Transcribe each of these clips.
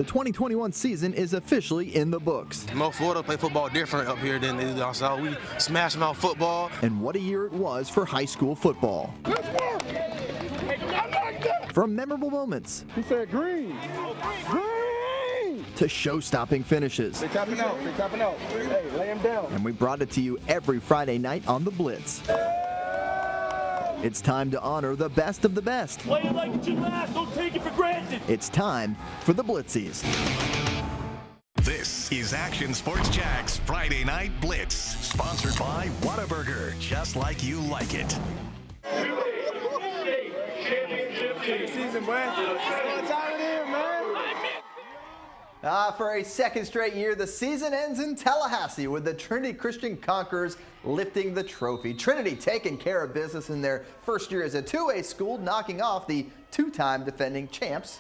The 2021 season is officially in the books. Most Florida play football different up here than they do down south. We smash them out football. And what a year it was for high school football. Let's work. I like that. From memorable moments. He said green. Green. To show-stopping finishes. They're tapping out. They're tapping out. Hey, lay him down. And we brought it to you every Friday night on The Blitz. It's time to honor the best of the best. Play it like it's your last. Don't take it for granted. It's time for the Blitzies. This is Action Sports Jack's Friday Night Blitz, sponsored by Whataburger, just like you like it. Season, boy. What time it is, man? For a second straight year, the season ends in Tallahassee with the Trinity Christian Conquerors lifting the trophy. Trinity taking care of business in their first year as a 2A school, knocking off the two-time defending champs,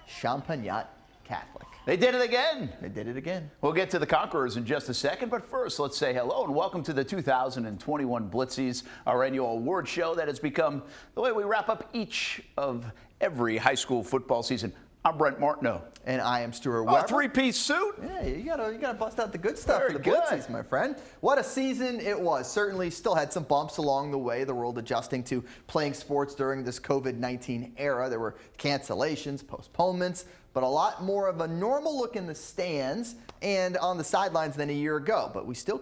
Champagnat Catholic. They did it again. They did it again. We'll get to the Conquerors in just a second, but first let's say hello and welcome to the 2021 Blitzies, our annual award show that has become the way we wrap up each of every high school football season. I'm Brent Martineau. And I am Stuart Oh, Weber. three-piece suit? Yeah, you gotta bust out the good stuff Very for the good. Blitzies, my friend. What a season it was. Certainly still had some bumps along the way, the world adjusting to playing sports during this COVID-19 era. There were cancellations, postponements, but a lot more of a normal look in the stands and on the sidelines than a year ago. But we still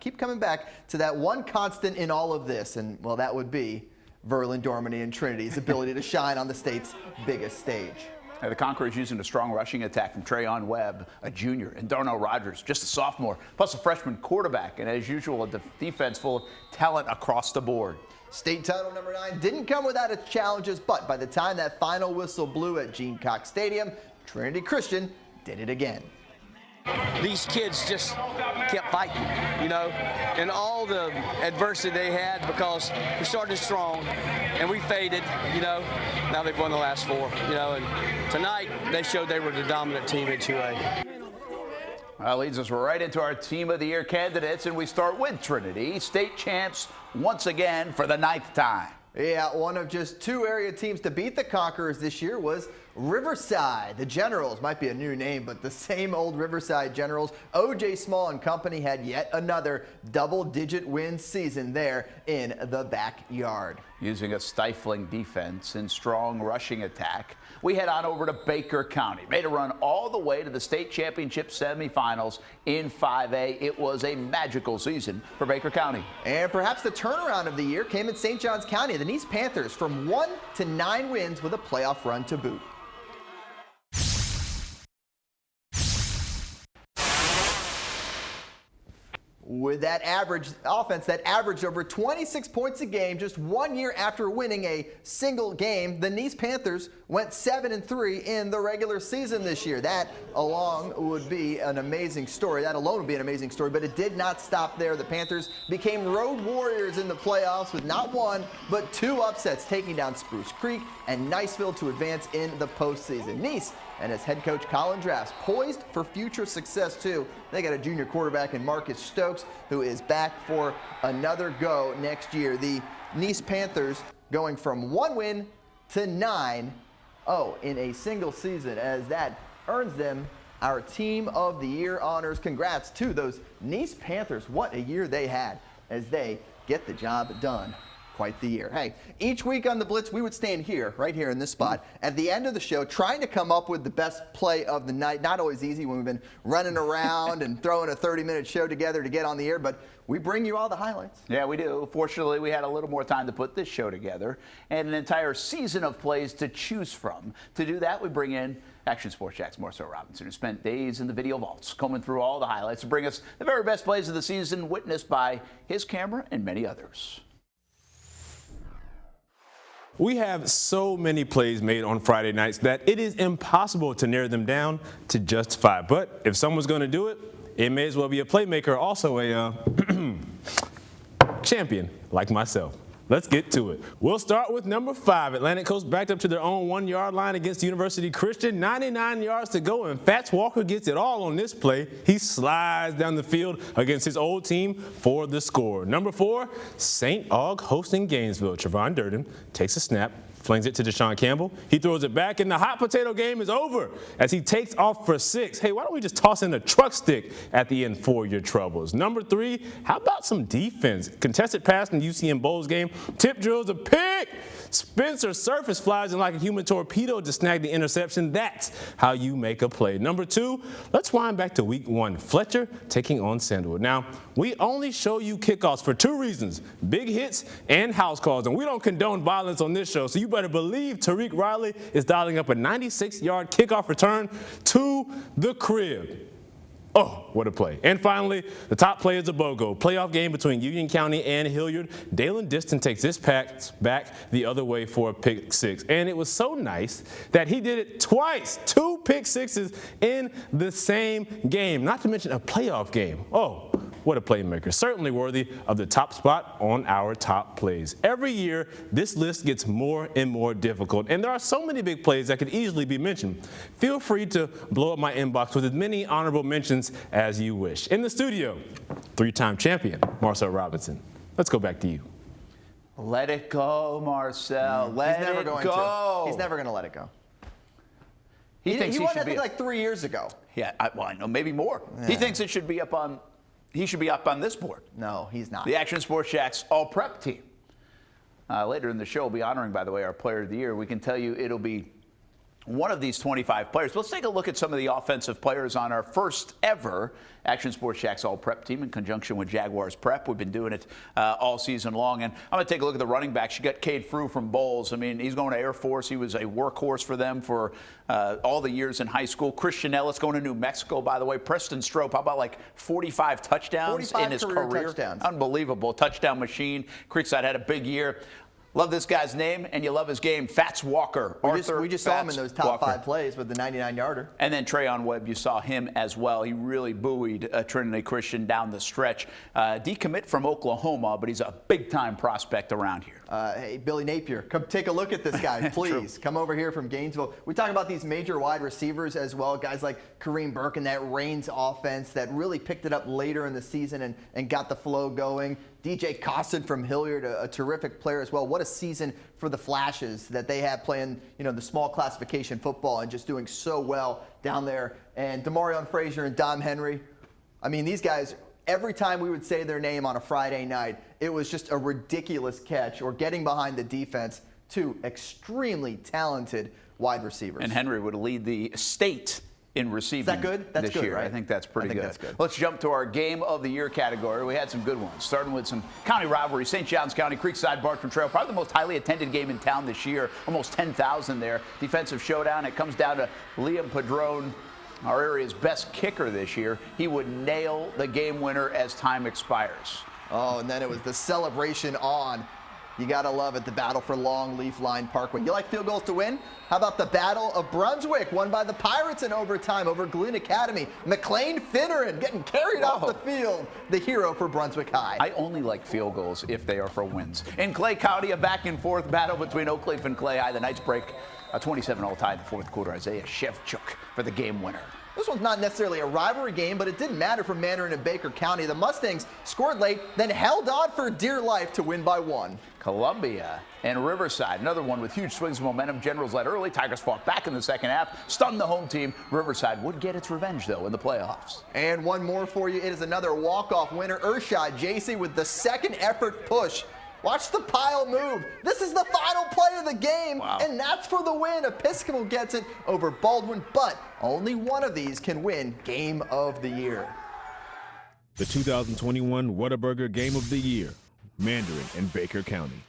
keep coming back to that one constant in all of this, and well, that would be Verlin Dorminey and Trinity's ability to shine on the state's biggest stage. The Conquerors using a strong rushing attack from Trayon Webb, a junior, and Darnell Rogers, just a sophomore, plus a freshman quarterback, and as usual, a defense full of talent across the board. State title number 9 didn't come without its challenges, but by the time that final whistle blew at Gene Cox Stadium, Trinity Christian did it again. These kids just kept fighting, you know, and all the adversity they had, because we started strong and we faded, you know. Now they've won the last 4, you know, and tonight they showed they were the dominant team in 2A. That leads us right into our Team of the Year candidates, and we start with Trinity, state champs once again for the 9th time. Yeah, one of just 2 area teams to beat the Conquerors this year was Riverside. The Generals might be a new name, but the same old Riverside Generals. O.J. Small and company had yet another double-digit win season there in the backyard. Using a stifling defense and strong rushing attack, we head on over to Baker County. Made a run all the way to the state championship semifinals in 5A. It was a magical season for Baker County. And perhaps the turnaround of the year came in St. Johns County. The Nice Panthers from 1 to 9 wins with a playoff run to boot. With that average offense that averaged over 26 points a game just 1 year after winning a single game, the Nice Panthers went 7-3 in the regular season this year. That alone would be an amazing story. But it did not stop there. The Panthers became road warriors in the playoffs with not 1 but 2 upsets, taking down Spruce Creek and Niceville to advance in the postseason. Nice and his head coach Colin Drafts poised for future success too. They got a junior quarterback in Marcus Stokes, who is back for another go next year. The Nice Panthers going from 1 win to 9-0 in a single season, as that earns them our Team of the Year honors. Congrats to those Nice Panthers. What a year they had as they get the job done. Quite the year. Hey, each week on the Blitz, we would stand here, right here in this spot, at the end of the show, trying to come up with the best play of the night. Not always easy when we've been running around and throwing a 30-minute show together to get on the air, but we bring you all the highlights. Yeah, we do. Fortunately, we had a little more time to put this show together and an entire season of plays to choose from. To do that, we bring in Action Sports Jack's Marcel Robinson, who spent days in the video vaults combing through all the highlights to bring us the very best plays of the season, witnessed by his camera and many others. We have so many plays made on Friday nights that it is impossible to narrow them down to just 5. But if someone's going to do it, it may as well be a playmaker, also a champion like myself. Let's get to it. We'll start with number 5. Atlantic Coast backed up to their own 1-yard line against University Christian. 99 yards to go, and Fats Walker gets it all on this play. He slides down the field against his old team for the score. Number 4, St. Aug hosting Gainesville. Trevon Durden takes a snap, Flings it to Deshaun Campbell. He throws it back, and the hot potato game is over as he takes off for 6. Hey, why don't we just toss in a truck stick at the end for your troubles? Number 3, how about some defense? Contested pass in the UCM Bowls game. Tip drills a pick. Spencer Surface flies in like a human torpedo to snag the interception. That's how you make a play. Number 2, let's wind back to week 1. Fletcher taking on Sandwood. Now, we only show you kickoffs for 2 reasons: big hits and house calls. And we don't condone violence on this show, so you better believe Tariq Riley is dialing up a 96-yard kickoff return to the crib. Oh, what a play. And finally, the top play is a BOGO. Playoff game between Union County and Hilliard. Dalen Diston takes this pass back the other way for a pick 6. And it was so nice that he did it twice. 2 pick 6s in the same game. Not to mention a playoff game. Oh, what a playmaker. Certainly worthy of the top spot on our top plays. Every year, this list gets more and more difficult, and there are so many big plays that could easily be mentioned. Feel free to blow up my inbox with as many honorable mentions as you wish. In the studio, 3-time champion, Marcel Robinson. Let's go back to you. Let it go, Marcel. Let He's never it going go. to. He's never going to let it go. He thinks he won should that be thing like 3 years ago. Yeah, I know, maybe more. Yeah. He thinks it should be up on. He should be up on this board. No, he's not. The Action Sports Jax All-Prep team. Later in the show, we'll be honoring, by the way, our Player of the Year. We can tell you it'll be one of these 25 players. Let's take a look at some of the offensive players on our first ever Action Sports Jax All-Prep team in conjunction with Jaguars Prep. We've been doing it all season long. And I'm going to take a look at the running backs. You got Cade Frew from Bowles. I mean, he's going to Air Force. He was a workhorse for them for all the years in high school. Christian Ellis going to New Mexico, by the way. Preston Strope, how about like 45 touchdowns in his career? Touchdowns. Unbelievable. Touchdown machine. Creekside had a big year. Love this guy's name, and you love his game. Fats Walker. We just saw him in those top 5 plays with the 99-yarder. And then Trayon Webb, you saw him as well. He really buoyed Trinity Christian down the stretch. Decommit from Oklahoma, but he's a big-time prospect around here. Hey, Billy Napier, come take a look at this guy, please. Come over here from Gainesville. We talk about these major wide receivers as well, guys like Kareem Burke and that Reigns offense that really picked it up later in the season and got the flow going. DJ Costin from Hilliard, a terrific player as well. What a season for the Flashes that they have playing, the small classification football and just doing so well down there. And Demarion Frazier and Dom Henry. I mean, these guys, every time we would say their name on a Friday night, it was just a ridiculous catch or getting behind the defense. 2 extremely talented wide receivers. And Henry would lead the state in receiving. Is that good? That's this good, year. right? I think that's pretty good. That's good. Let's jump to our Game of the Year category. We had some good ones, starting with some county rivalry. St. John's County, Creekside, Bartram Trail, probably the most highly attended game in town this year. Almost 10,000 there. Defensive showdown. It comes down to Liam Padron, our area's best kicker this year. He would nail the game winner as time expires. Oh, and then it was the celebration on. You got to love it, the battle for Longleaf Line Parkway. You like field goals to win? How about the Battle of Brunswick, won by the Pirates in overtime over Glenn Academy? McLean Finneran getting carried off the field, the hero for Brunswick High. I only like field goals if they are for wins. In Clay County, a back-and-forth battle between Oak Leaf and Clay High. The Knights break a 27-all tie in the fourth quarter. Isaiah Shevchuk for the game winner. This one's not necessarily a rivalry game, but it didn't matter for Mandarin and Baker County. The Mustangs scored late, then held on for dear life to win by 1. Columbia and Riverside, another one with huge swings of momentum. Generals led early. Tigers fought back in the second half, stunned the home team. Riverside would get its revenge, though, in the playoffs. And one more for you. It is another walk-off winner. Urshad JC with the second effort push. Watch the pile move. This is the final play of the game, and that's for the win. Episcopal gets it over Baldwin, but only one of these can win Game of the Year. The 2021 Whataburger Game of the Year, Mandarin and Baker County.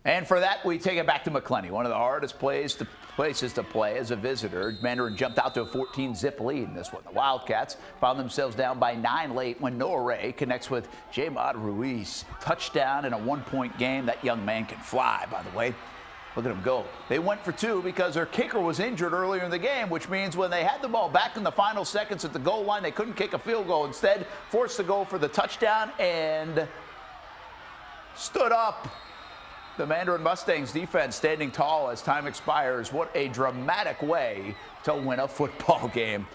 And for that, we take it back to McClenny, one of the hardest places to play as a visitor. Mandarin jumped out to a 14-zip lead in this one. The Wildcats found themselves down by 9 late when Noah Ray connects with J-Mod Ruiz. Touchdown in a 1-point game. That young man can fly, by the way. Look at him go. They went for 2 because their kicker was injured earlier in the game, which means when they had the ball back in the final seconds at the goal line, they couldn't kick a field goal. Instead, forced to go for the touchdown and stood up. The Mandarin Mustangs defense standing tall as time expires. What a dramatic way to win a football game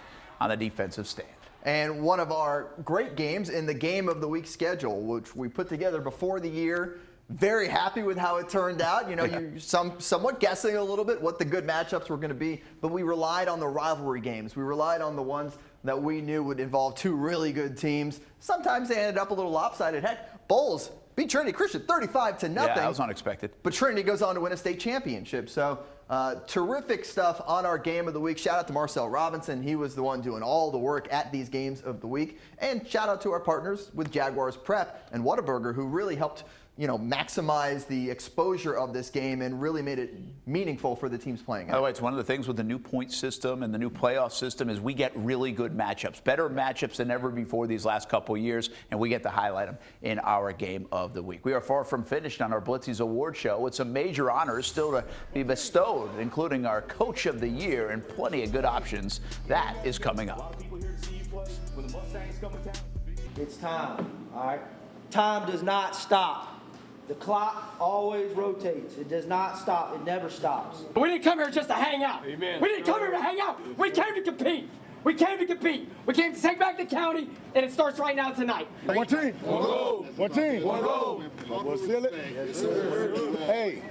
on the defensive stand. And one of our great games in the Game of the Week schedule, which we put together before the year. very happy with how it turned out. You know, you're somewhat guessing a little bit what the good matchups were going to be, but we relied on the rivalry games. We relied on the ones that we knew would involve two really good teams. Sometimes they ended up a little lopsided. Heck, Bowles beat Trinity Christian 35-0. Yeah, that was unexpected. But Trinity goes on to win a state championship. So terrific stuff on our Game of the Week. Shout out to Marcel Robinson. He was the one doing all the work at these games of the week. And shout out to our partners with Jaguars Prep and Whataburger, who really helped maximize the exposure of this game and really made it meaningful for the teams playing it. By the way, it's one of the things with the new point system and the new playoff system is we get really good matchups, better matchups than ever before these last couple of years, and we get to highlight them in our Game of the Week. We are far from finished on our Blitzies Award Show with some major honors still to be bestowed, including our Coach of the Year and plenty of good options. That is coming up. It's time, all right? Time does not stop. The clock always rotates. It does not stop. It never stops. We didn't come here just to hang out. Amen. We didn't come here to hang out. We came to compete. We came to compete. We came to take back the county, and it starts right now tonight. One team. One goal. One team. One goal. We'll seal it. Yes, sir. Hey,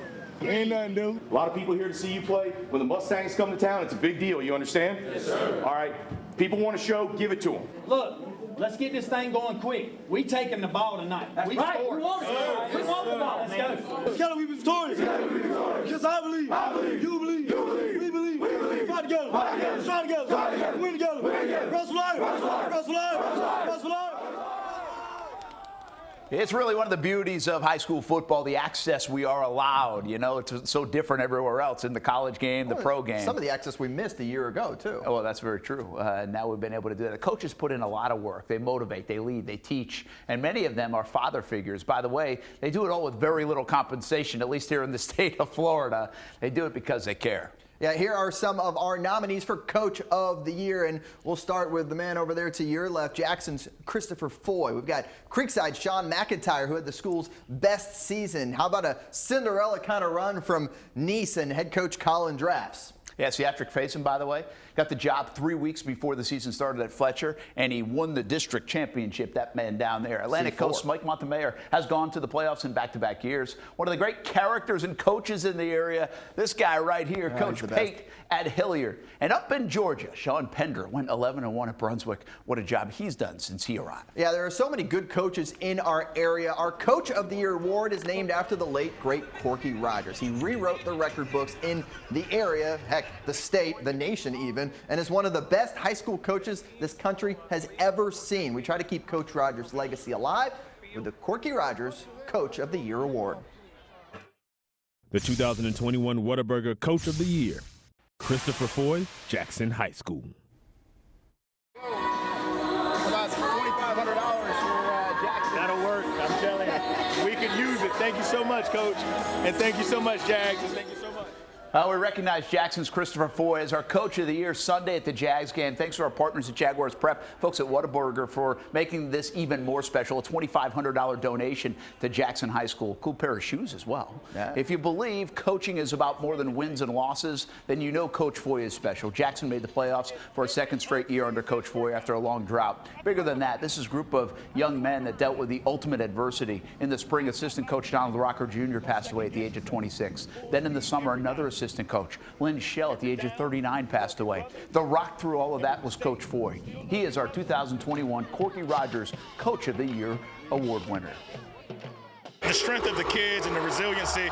ain't nothing new. A lot of people here to see you play. When the Mustangs come to town, it's a big deal. You understand? Yes, sir. All right. People want a show, give it to them. Look, let's get this thing going quick. We taking the ball tonight. We scored. We want the ball. Let's go. It's gotta be victorious. Because I believe. You believe. We believe. Fight together. Let's try together. Win together. Wrestle life. Wrestle life. Wrestle life. It's really one of the beauties of high school football, the access we are allowed. You know, it's so different everywhere else in the college game, the pro game. Some of the access we missed a year ago, too. Oh, well, that's very true. Now we've been able to do that. The coaches put in a lot of work. They motivate, they lead, they teach, and many of them are father figures. By the way, they do it all with very little compensation, at least here in the state of Florida. They do it because they care. Yeah, here are some of our nominees for Coach of the Year, and we'll start with the man over there to your left, Jackson's Christopher Foy. We've got Creekside Sean McIntyre, who had the school's best season. How about a Cinderella kind of run from Nice and head coach Colin Drafts? Yeah, Seatric Faison, by the way, got the job 3 weeks before the season started at Fletcher, and he won the district championship, that man down there. Atlantic Coast Mike Montemayor has gone to the playoffs in back-to-back years. One of the great characters and coaches in the area, this guy right here, Coach Pate at Hilliard. And up in Georgia, Sean Pender went 11-1 at Brunswick. What a job he's done since he arrived. Yeah, there are so many good coaches in our area. Our Coach of the Year award is named after the late, great Corky Rogers. He rewrote the record books in the area, heck, the state, the nation even, and is one of the best high school coaches this country has ever seen. We try to keep Coach Rogers' legacy alive with the Corky Rogers Coach of the Year award. The 2021 Whataburger Coach of the Year, Christopher Foy, Jackson High School. About $2,500 for Jackson. That'll work, I'm telling you. We can use it. Thank you so much, Coach. And thank you so much, Jags. Thank you so much. We recognize Jackson's Christopher Foy as our Coach of the Year Sunday at the Jags game. Thanks to our partners at Jaguars Prep, folks at Whataburger, for making this even more special. A $2,500 donation to Jackson High School. Cool pair of shoes as well. Yeah. If you believe coaching is about more than wins and losses, then you know Coach Foy is special. Jackson made the playoffs for a second straight year under Coach Foy after a long drought. Bigger than that, this is a group of young men that dealt with the ultimate adversity. In the spring, assistant coach Donald Rocker Jr. passed away at the age of 26. Then in the summer, another assistant coach, Lynn Schell, at the age of 39, passed away. The rock through all of that was Coach Foy. He is our 2021 Corky Rogers Coach of the Year award winner. The strength of the kids and the resiliency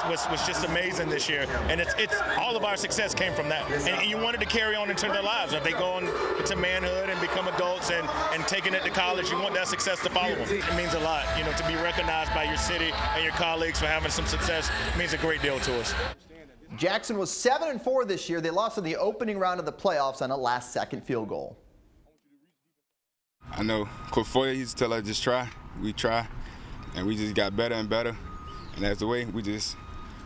was just amazing this year, and it's all of our success came from that. And you wanted to carry on into their lives. If they go on into manhood and become adults and taking it to college, you want that success to follow them. It means a lot, you know, to be recognized by your city and your colleagues for having some success means a great deal to us. Jackson was 7-4 this year. They lost in the opening round of the playoffs on a last-second field goal. I know Coach Foy used to tell us just try. We try, and we just got better and better. And that's the way we just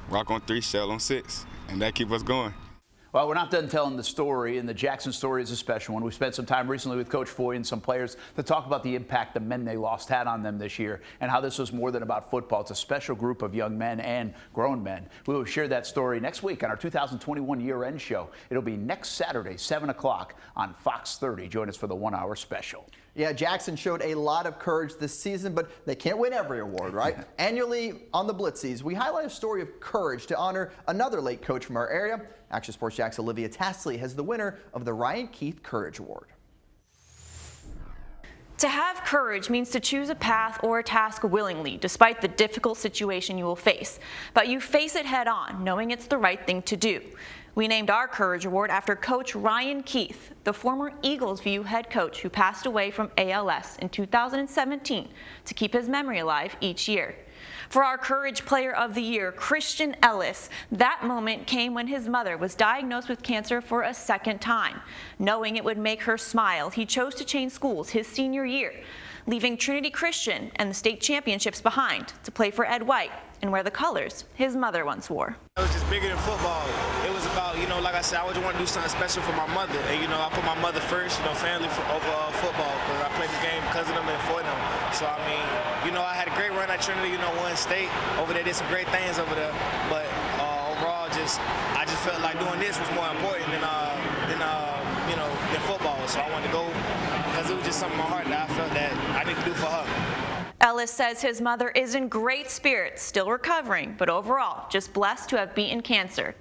rock on 3, shell on 6, and that keeps us going. Well, we're not done telling the story, and the Jackson story is a special one. We spent some time recently with Coach Foy and some players to talk about the impact the men they lost had on them this year and how this was more than about football. It's a special group of young men and grown men. We will share that story next week on our 2021 year-end show. It'll be next Saturday, 7 o'clock on Fox 30. Join us for the 1-hour special. Yeah, Jackson showed a lot of courage this season, but they can't win every award, right? Annually on the Blitzies, we highlight a story of courage to honor another late coach from our area. Action Sports Jack's Olivia Tasley has the winner of the Ryan Keith Courage Award. To have courage means to choose a path or a task willingly, despite the difficult situation you will face. But you face it head on, knowing it's the right thing to do. We named our Courage Award after Coach Ryan Keith, the former Eagles View head coach who passed away from ALS in 2017, to keep his memory alive each year. For our Courage Player of the Year, Christian Ellis, that moment came when his mother was diagnosed with cancer for a second time. Knowing it would make her smile, he chose to change schools his senior year, leaving Trinity Christian and the state championships behind to play for Ed White and wear the colors his mother once wore. It was just bigger than football. It was about, like I said, I always want to do something special for my mother. And, I put my mother first, family over football, because I played the game because of them and for them. So, I mean, I had a great run at Trinity, won state. Over there, did some great things over there. But overall, I just felt like doing this was more important than football. So I wanted to go because it was just something in my heart that I felt that I need to do for her. Ellis says his mother is in great spirits, still recovering, but overall just blessed to have beaten cancer.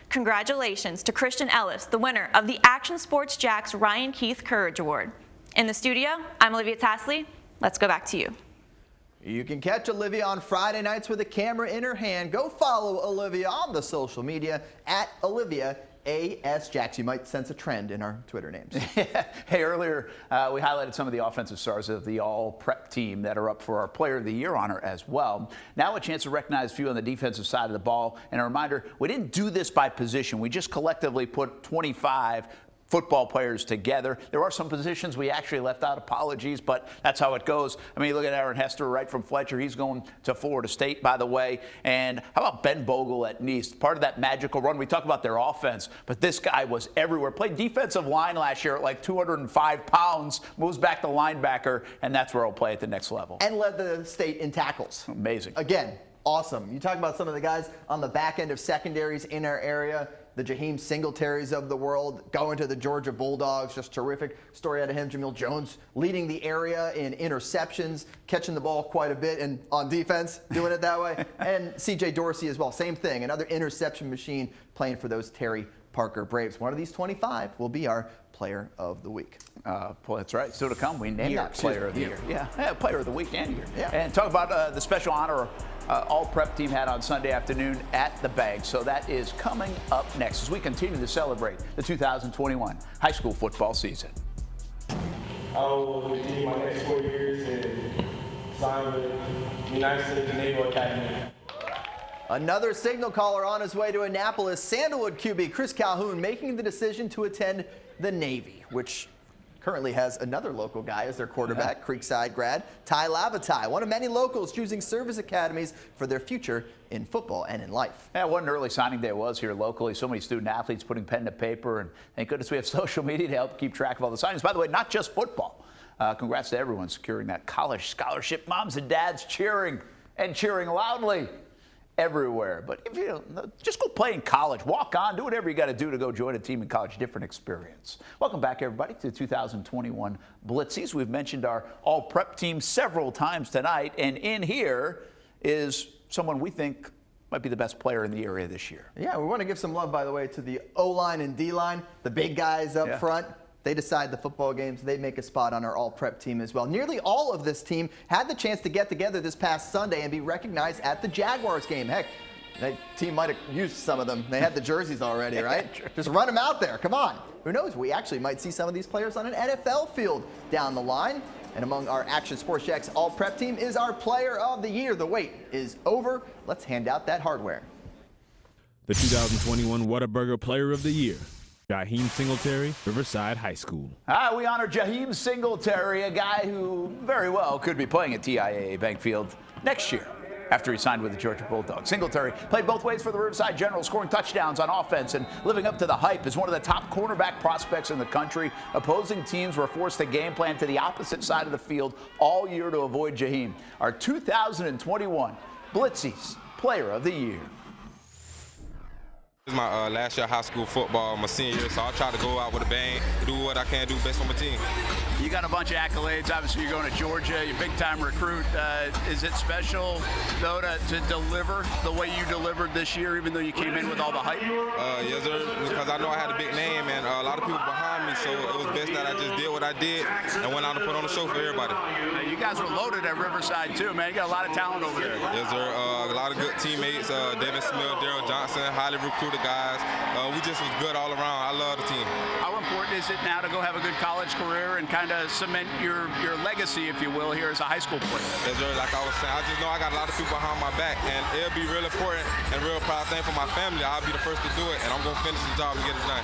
Congratulations to Christian Ellis, the winner of the Action Sports Jack's Ryan Keith Courage Award. In the studio, I'm Olivia Tasley. Let's go back to you. You can catch Olivia on Friday nights with a camera in her hand. Go follow Olivia on the social media at Olivia A.S. Jacks. You might sense a trend in our Twitter names. Hey, earlier we highlighted some of the offensive stars of the all-prep team that are up for our Player of the Year honor as well. Now a chance to recognize a few on the defensive side of the ball. And a reminder, we didn't do this by position. We just collectively put 25 football players together. There are some positions we actually left out. Apologies, but that's how it goes. I mean, look at Aaron Hester right from Fletcher. He's going to Florida State, by the way. And how about Ben Bogle at Nice? Part of that magical run. We talk about their offense, but this guy was everywhere. Played defensive line last year at like 205 pounds, moves back to linebacker, and that's where he'll play at the next level. And led the state in tackles. Amazing. Again, awesome. You talk about some of the guys on the back end of secondaries in our area. The Jaheim Singletaries of the world going to the Georgia Bulldogs. Just terrific story out of him. Jamil Jones leading the area in interceptions, catching the ball quite a bit, and on defense, doing it that way. And C.J. Dorsey as well. Same thing. Another interception machine playing for those Terry Parker Braves. One of these 25 will be our Player of the Week. Well, that's right. Still to come. We named our Player of the Year. Yeah, Player of the Week and Year. Yeah. And talk about the special honor all prep team had on Sunday afternoon at the Bag. So that is coming up next as we continue to celebrate the 2021 high school football season. I will continue my next 4 years and sign with the United States Naval Academy. Another signal caller on his way to Annapolis. Sandalwood QB Chris Calhoun making the decision to attend the Navy, which currently has another local guy as their quarterback, Creekside grad, Ty Lavatai, one of many locals choosing service academies for their future in football and in life. Yeah, what an early signing day it was here locally. So many student athletes putting pen to paper, and thank goodness we have social media to help keep track of all the signings. By the way, not just football. Congrats to everyone securing that college scholarship. Moms and dads cheering and cheering loudly everywhere. But if you just go play in college, walk on, do whatever you got to do to go join a team in college. Different experience. Welcome back, everybody, to the 2021 Blitzies. We've mentioned our all-prep team several times tonight, and in here is someone we think might be the best player in the area this year. Yeah, we want to give some love, by the way, to the O-line and D-line, the big guys up front. They decide the football games. They make a spot on our all-prep team as well. Nearly all of this team had the chance to get together this past Sunday and be recognized at the Jaguars game. Heck, that team might have used some of them. They had the jerseys already, right? Just run them out there. Come on. Who knows? We actually might see some of these players on an NFL field down the line. And among our Action Sports Jack's all-prep team is our Player of the Year. The wait is over. Let's hand out that hardware. The 2021 Whataburger Player of the Year, Jaheim Singletary, Riverside High School. We honor Jaheim Singletary, a guy who very well could be playing at TIAA Bankfield next year after he signed with the Georgia Bulldogs. Singletary played both ways for the Riverside Generals, scoring touchdowns on offense and living up to the hype as one of the top cornerback prospects in the country. Opposing teams were forced to game plan to the opposite side of the field all year to avoid Jaheim. Our 2021 Blitzies Player of the Year. This is my last year of high school football, my senior year, so I'll try to go out with a bang, do what I can do best for my team. You got a bunch of accolades. Obviously, you're going to Georgia. You're a big-time recruit. Is it special, though, to deliver the way you delivered this year, even though you came in with all the hype? Yes, sir, because I know I had a big name and a lot of people behind me, so it was best that I just did what I did and went out and put on a show for everybody. You guys were loaded at Riverside, too, man. You got a lot of talent over there. Yes, sir. A lot of good teammates. Devin Smith, Daryl Johnson, highly recruited guys. We just was good all around. I love the team. How important is it now to go have a good college career and kind of cement your legacy, if you will, here as a high school player? Yes, sir. Like I was saying, I just know I got a lot of people behind my back, and it'll be real important and real proud thing for my family. I'll be the first to do it, and I'm going to finish the job and get it done.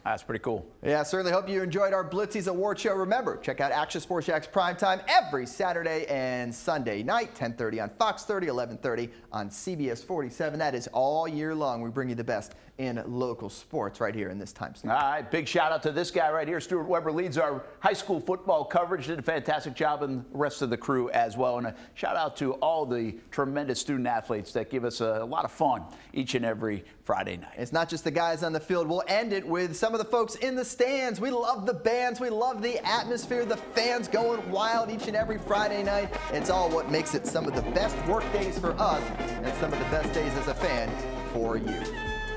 That's pretty cool. Yeah, certainly hope you enjoyed our Blitzies Award Show. Remember, check out Action Sports Jax Primetime every Saturday and Sunday night, 10:30 on Fox 30, 11:30 on CBS 47. That is all year long. We bring you the best in local sports right here in this time slot. All right, big shout out to this guy right here. Stuart Weber leads our high school football coverage. Did a fantastic job, and the rest of the crew as well. And a shout out to all the tremendous student athletes that give us a lot of fun each and every Friday night. It's not just the guys on the field. We'll end it with some of the folks in the stands. We love the bands. We love the atmosphere. The fans going wild each and every Friday night. It's all what makes it some of the best work days for us and some of the best days as a fan for you.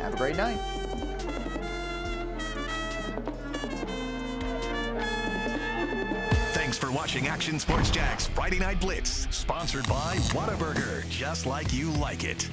Have a great night. Thanks for watching Action Sports Jax Friday Night Blitz, sponsored by Whataburger, just like you like it.